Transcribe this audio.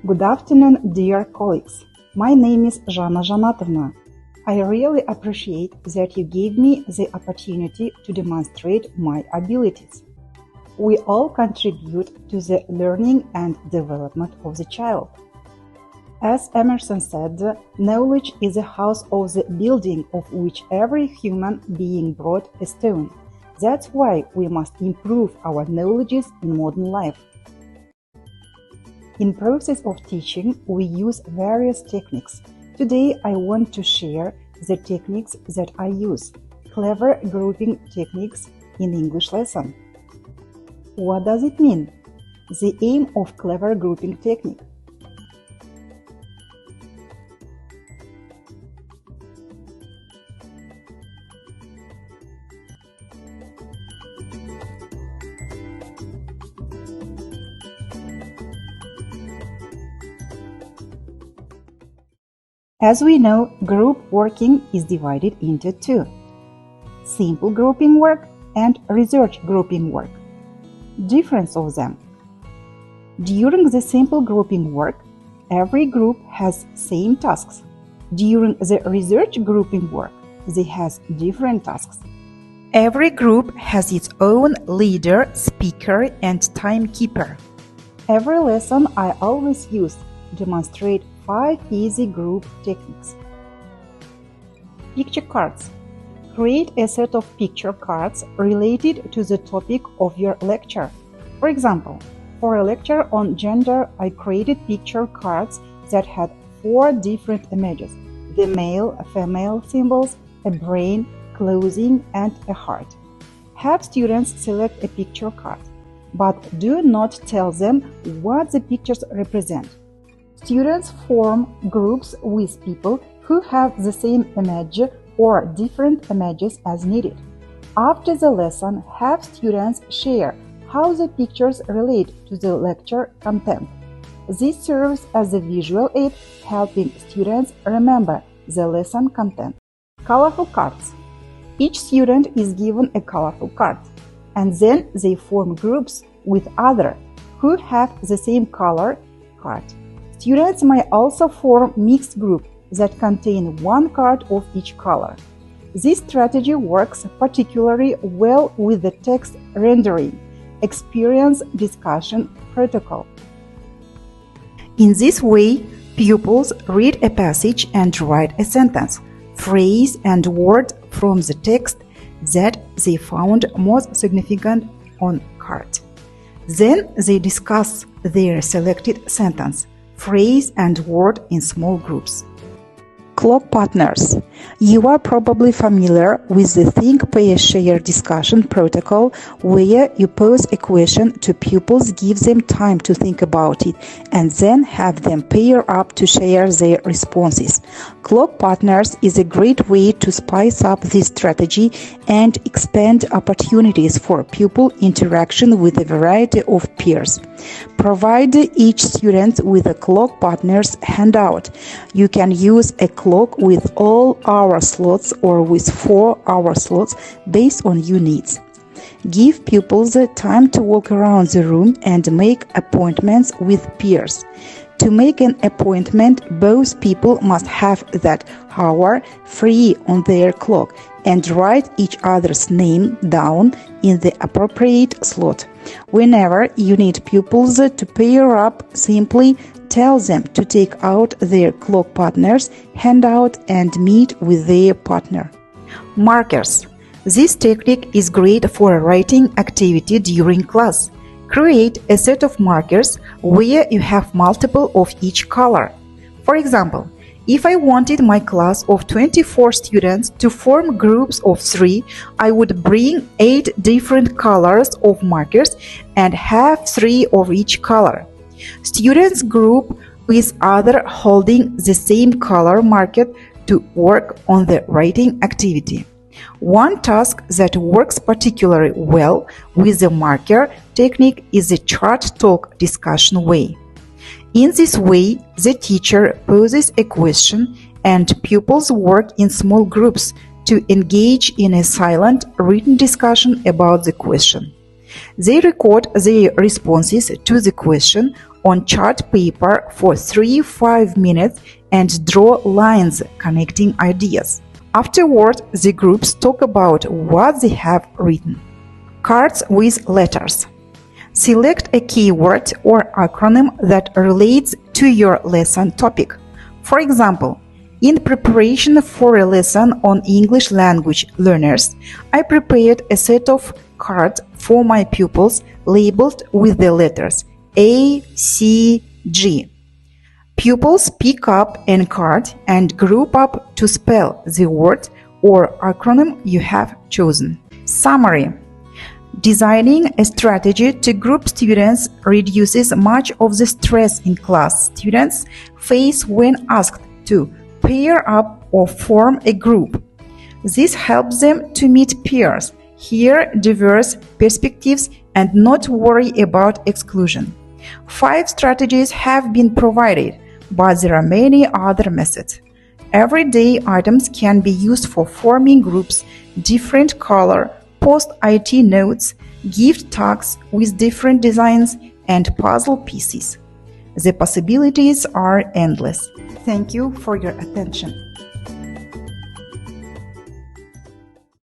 Good afternoon, dear colleagues. My name is Zhanna Tokashbekova. I really appreciate that you gave me the opportunity to demonstrate my abilities. We all contribute to the learning and development of the child. As Emerson said, knowledge is the house of the building of which every human being brought a stone. That's why we must improve our knowledges in modern life. In process of teaching, we use various techniques. Today, I want to share the techniques that I use, clever grouping techniques in English lesson. What does it mean? The aim of clever grouping technique. As we know, group working is divided into two: simple grouping work and research grouping work. Difference of them. During the simple grouping work, every group has same tasks. During the research grouping work, they has different tasks. Every group has its own leader, speaker, and timekeeper. Every lesson I always use demonstrate 5 easy group techniques. Picture cards. Create a set of picture cards related to the topic of your lecture. For example, for a lecture on gender, I created picture cards that had 4 different images: the male, female symbols, a brain, clothing, and a heart. Have students select a picture card, but do not tell them what the pictures represent. Students form groups with people who have the same image or different images as needed. After the lesson, have students share how the pictures relate to the lecture content. This serves as a visual aid, helping students remember the lesson content. Colorful cards. Each student is given a colorful card, and then they form groups with others who have the same color card. Students may also form mixed groups that contain one card of each color. This strategy works particularly well with the text rendering, experience discussion protocol. In this way, pupils read a passage and write a sentence, phrase, and word from the text that they found most significant on card. Then they discuss their selected sentence, phrase, and word in small groups. Clock partners. You are probably familiar with the Think, Pair, Share discussion protocol, where you pose a question to pupils, give them time to think about it, and then have them pair up to share their responses. Clock partners is a great way to spice up this strategy and expand opportunities for pupil interaction with a variety of peers. Provide each student with a clock partners handout. You can use a clock with all hour slots or with 4-hour slots based on your needs. Give pupils the time to walk around the room and make appointments with peers. To make an appointment, both people must have that hour free on their clock and write each other's name down in the appropriate slot. Whenever you need pupils to pair up, simply tell them to take out their clock partner's handout and meet with their partner. Markers. This technique is great for a writing activity during class. Create a set of markers where you have multiple of each color. For example, if I wanted my class of 24 students to form groups of 3, I would bring 8 different colors of markers and have 3 of each color. Students group with other holding the same color marker to work on the writing activity. One task that works particularly well with the marker technique is the chart talk discussion way. In this way, the teacher poses a question and pupils work in small groups to engage in a silent written discussion about the question. They record their responses to the question on chart paper for 3-5 minutes and draw lines connecting ideas. Afterward, the groups talk about what they have written. Cards with letters. Select a keyword or acronym that relates to your lesson topic. For example, in preparation for a lesson on English language learners, I prepared a set of cards for my pupils labeled with the letters A, C, G. Pupils pick up a card and group up to spell the word or acronym you have chosen. Summary. Designing a strategy to group students reduces much of the stress in class students face when asked to pair up or form a group. This helps them to meet peers, hear diverse perspectives, and not worry about exclusion. 5 strategies have been provided, but there are many other methods. Everyday items can be used for forming groups, different color, post-it notes, gift tags with different designs, and puzzle pieces. The possibilities are endless. Thank you for your attention.